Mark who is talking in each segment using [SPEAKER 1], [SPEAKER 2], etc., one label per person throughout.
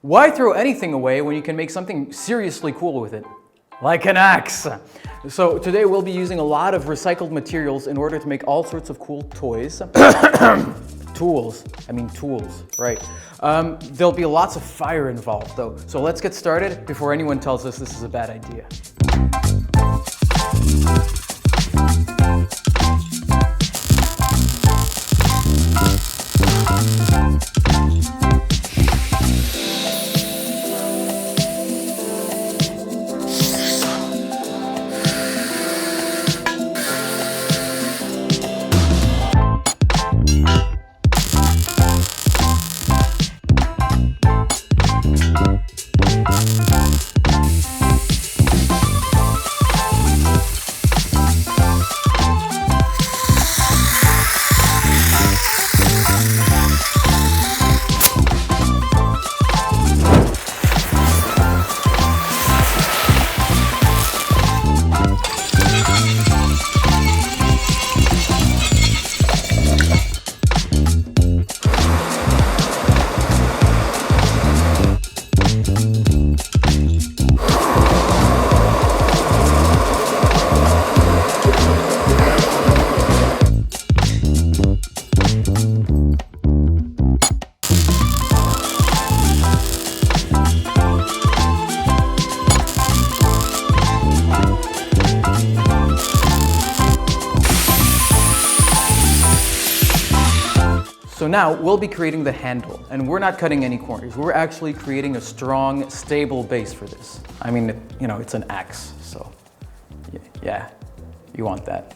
[SPEAKER 1] Why throw anything away when you can make something seriously cool with it? Like an axe! So today we'll be using a lot of recycled materials in order to make all sorts of cool toys. Tools, right. There'll be lots of fire involved though, so let's get started before anyone tells us this is a bad idea. So now we'll be creating the handle, and we're not cutting any corners. We're actually creating a strong, stable base for this. I mean, it's an axe, so yeah, you want that.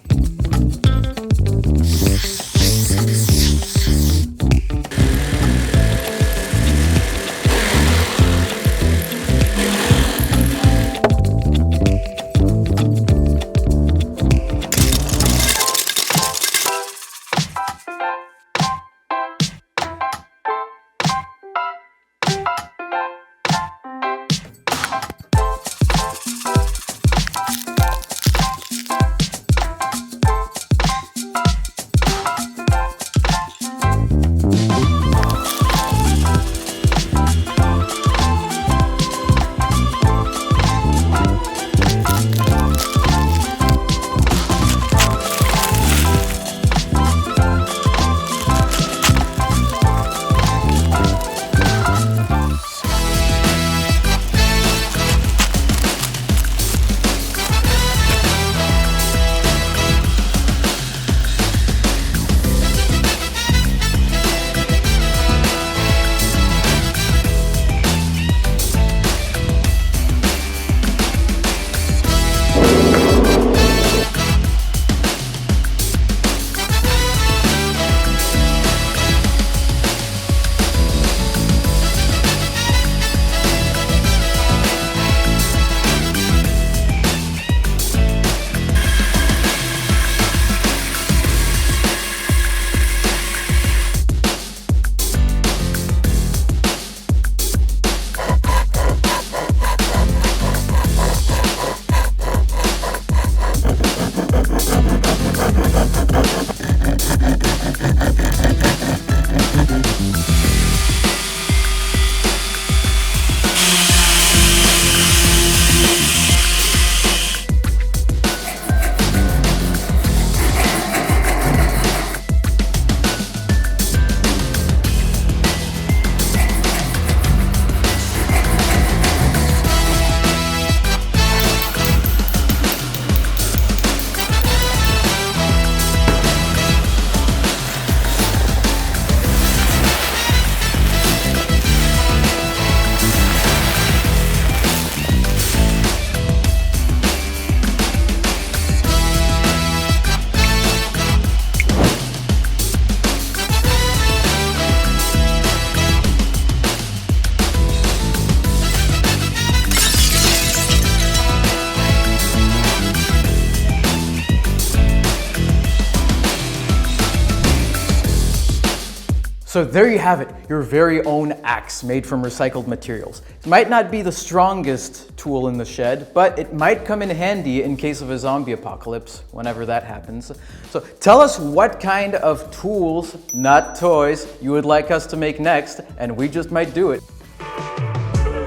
[SPEAKER 1] So there you have it, your very own axe made from recycled materials. It might not be the strongest tool in the shed, but it might come in handy in case of a zombie apocalypse, whenever that happens. So tell us what kind of tools, not toys, you would like us to make next, and we just might do it.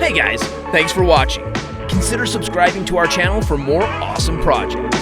[SPEAKER 2] Hey guys, thanks for watching. Consider subscribing to our channel for more awesome projects.